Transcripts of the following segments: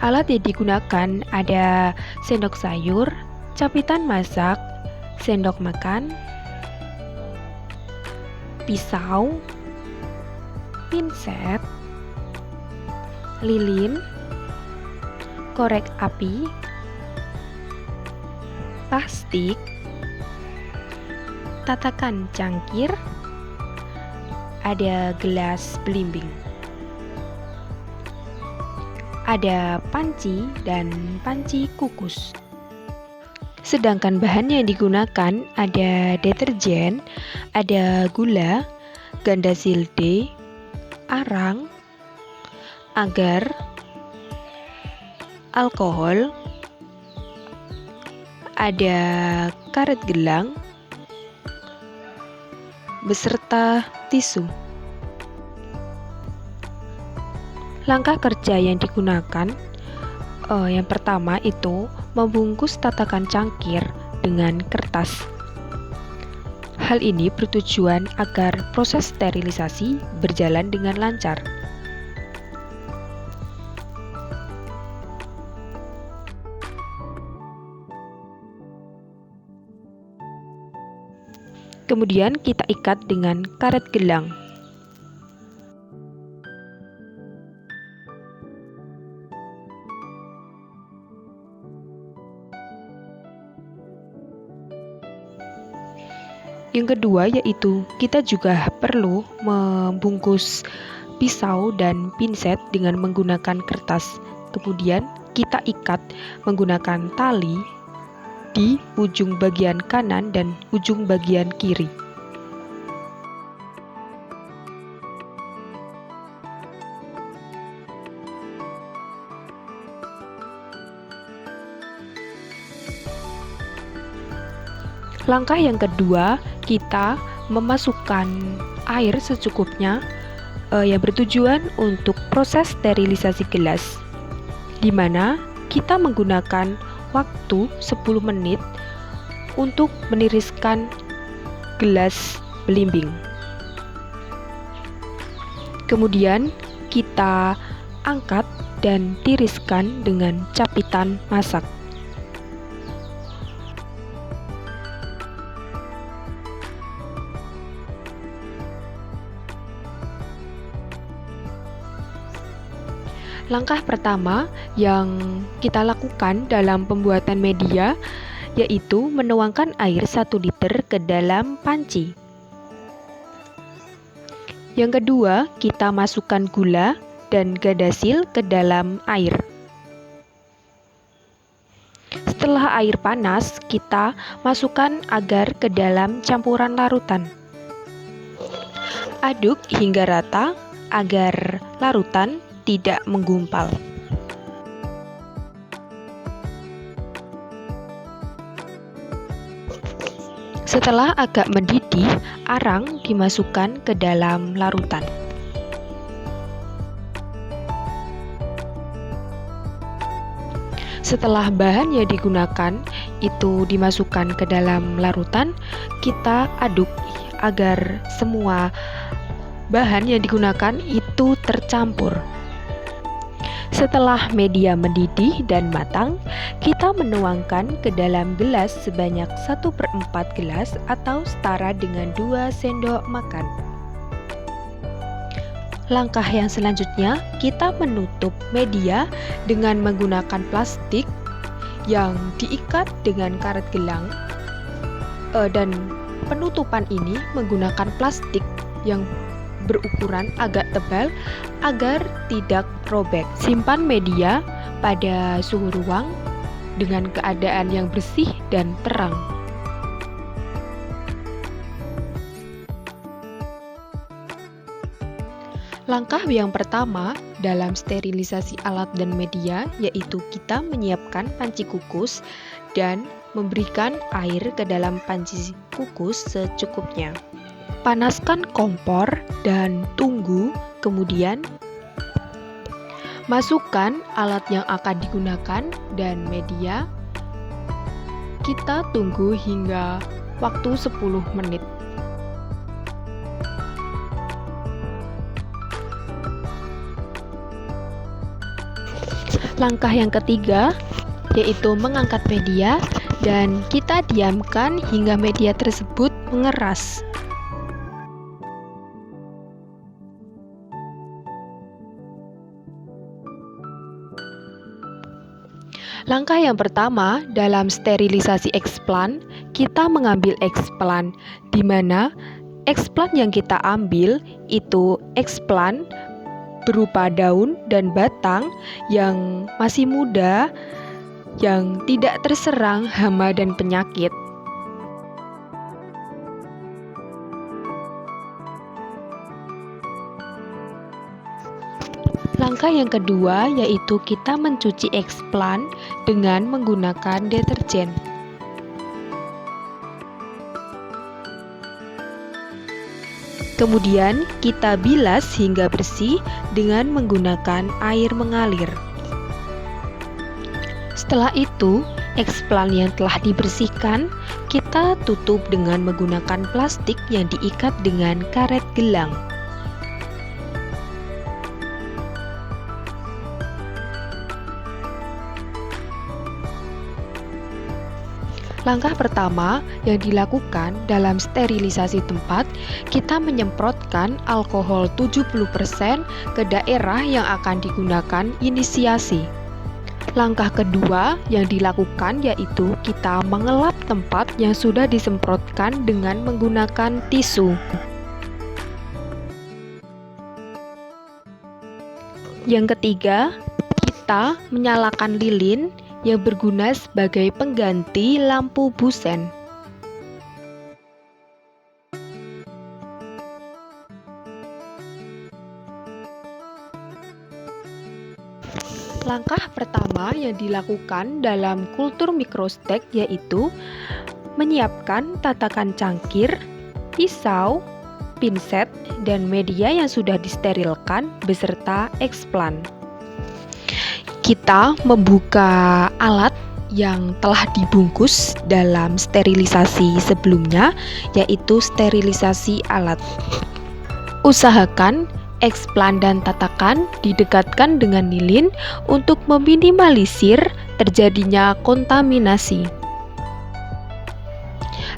Alat yang digunakan ada sendok sayur, capitan masak, sendok makan, pisau, pinset, lilin, korek api, plastik, tatakan cangkir, ada gelas belimbing. Ada panci dan panci kukus. Sedangkan bahan yang digunakan ada deterjen, ada gula, ganda silde, arang, agar, alkohol, ada karet gelang, beserta tisu. Langkah kerja yang digunakan yang pertama itu membungkus tatakan cangkir dengan kertas. Hal ini bertujuan agar proses sterilisasi berjalan dengan lancar. Kemudian kita ikat dengan karet gelang. Yang kedua yaitu kita juga perlu membungkus pisau dan pinset dengan menggunakan kertas. Kemudian kita ikat menggunakan tali di ujung bagian kanan dan ujung bagian kiri. Langkah yang kedua, kita memasukkan air secukupnya yang bertujuan untuk proses sterilisasi gelas, di mana kita menggunakan waktu 10 menit untuk meniriskan gelas belimbing. Kemudian kita angkat dan tiriskan dengan capitan masak. Langkah pertama yang kita lakukan dalam pembuatan media yaitu menuangkan air 1 liter ke dalam panci. Yang kedua, kita masukkan gula dan gadasil ke dalam air. Setelah air panas, kita masukkan agar ke dalam campuran larutan. Aduk hingga rata agar larutan tidak menggumpal. Setelah agak mendidih, arang dimasukkan ke dalam larutan. Setelah bahan yang digunakan itu dimasukkan ke dalam larutan, kita aduk agar semua bahan yang digunakan itu tercampur. Setelah media mendidih dan matang, kita menuangkan ke dalam gelas sebanyak 1/4 gelas atau setara dengan 2 sendok makan. Langkah yang selanjutnya, kita menutup media dengan menggunakan plastik yang diikat dengan karet gelang dan penutupan ini menggunakan plastik yang berukuran agak tebal agar tidak robek. Simpan media pada suhu ruang dengan keadaan yang bersih dan terang. Langkah yang pertama dalam sterilisasi alat dan media yaitu kita menyiapkan panci kukus dan memberikan air ke dalam panci kukus secukupnya. Panaskan kompor dan tunggu, kemudian masukkan alat yang akan digunakan dan media. Kita tunggu hingga waktu 10 menit. Langkah yang ketiga yaitu mengangkat media dan kita diamkan hingga media tersebut mengeras. Langkah yang pertama dalam sterilisasi eksplan, kita mengambil eksplan, di mana eksplan yang kita ambil itu eksplan berupa daun dan batang yang masih muda, yang tidak terserang hama dan penyakit. Langkah yang kedua yaitu kita mencuci eksplan dengan menggunakan deterjen. Kemudian kita bilas hingga bersih dengan menggunakan air mengalir. Setelah itu, eksplan yang telah dibersihkan kita tutup dengan menggunakan plastik yang diikat dengan karet gelang. Langkah pertama yang dilakukan dalam sterilisasi tempat, kita menyemprotkan alkohol 70% ke daerah yang akan digunakan inisiasi. Langkah kedua yang dilakukan yaitu kita mengelap tempat yang sudah disemprotkan dengan menggunakan tisu. Yang ketiga, kita menyalakan lilin yang berguna sebagai pengganti lampu busen. Langkah pertama yang dilakukan dalam kultur mikrostek yaitu menyiapkan tatakan cangkir, pisau, pinset, dan media yang sudah disterilkan beserta eksplan. Kita membuka alat yang telah dibungkus dalam sterilisasi sebelumnya, yaitu sterilisasi alat. Usahakan eksplan dan tatakan didekatkan dengan lilin untuk meminimalisir terjadinya kontaminasi.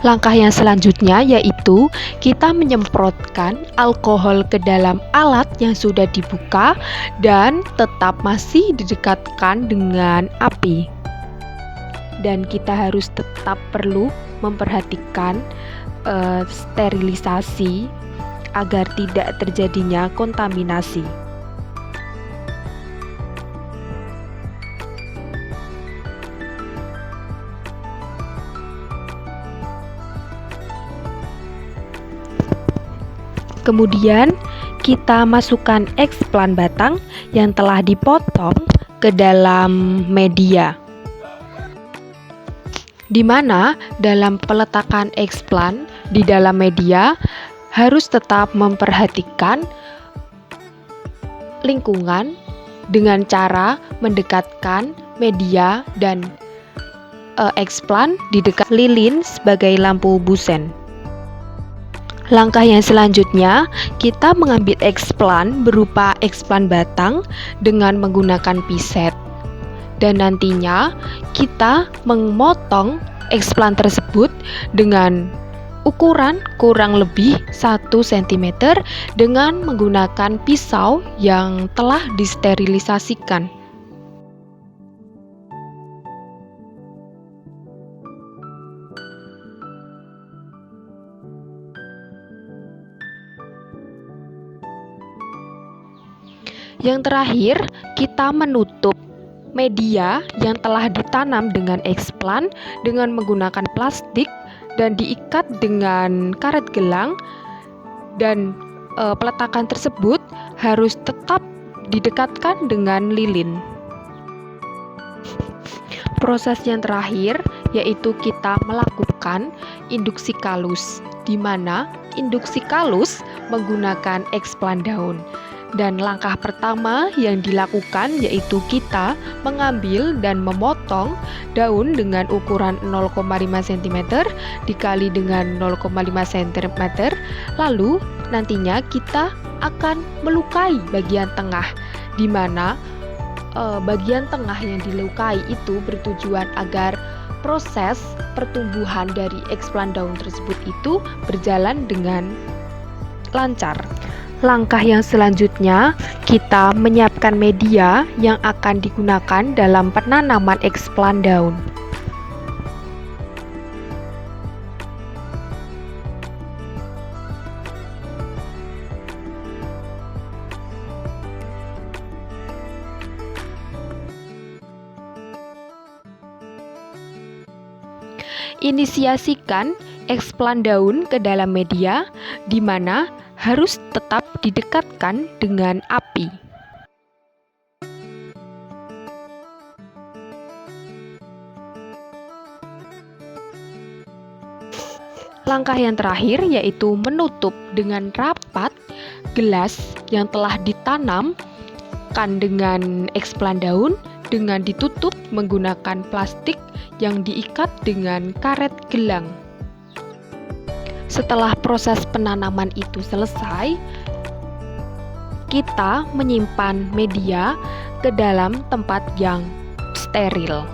Langkah yang selanjutnya yaitu kita menyemprotkan alkohol ke dalam alat yang sudah dibuka dan tetap masih didekatkan dengan api. Dan kita harus tetap perlu memperhatikan sterilisasi agar tidak terjadinya kontaminasi. Kemudian kita masukkan eksplan batang yang telah dipotong ke dalam media, di mana dalam peletakan eksplan di dalam media harus tetap memperhatikan lingkungan dengan cara mendekatkan media dan eksplan di dekat lilin sebagai lampu busen. Langkah yang selanjutnya, kita mengambil eksplan berupa eksplan batang dengan menggunakan piset. Dan nantinya kita memotong eksplan tersebut dengan ukuran kurang lebih 1 cm dengan menggunakan pisau yang telah disterilisasikan. Yang terakhir, kita menutup media yang telah ditanam dengan eksplan dengan menggunakan plastik dan diikat dengan karet gelang, dan peletakan tersebut harus tetap didekatkan dengan lilin. Proses yang terakhir yaitu kita melakukan induksi kalus, di mana induksi kalus menggunakan eksplan daun. Dan langkah pertama yang dilakukan yaitu kita mengambil dan memotong daun dengan ukuran 0,5 cm dikali dengan 0,5 cm. Lalu nantinya kita akan melukai bagian tengah, di mana bagian tengah yang dilukai itu bertujuan agar proses pertumbuhan dari explant daun tersebut itu berjalan dengan lancar. Langkah yang selanjutnya, kita menyiapkan media yang akan digunakan dalam penanaman explant daun. Inisiasikan explant daun ke dalam media, di mana harus tetap didekatkan dengan api. Langkah yang terakhir yaitu menutup dengan rapat gelas yang telah ditanamkan dengan explant daun dengan ditutup menggunakan plastik yang diikat dengan karet gelang. Setelah proses penanaman itu selesai, kita menyimpan media ke dalam tempat yang steril.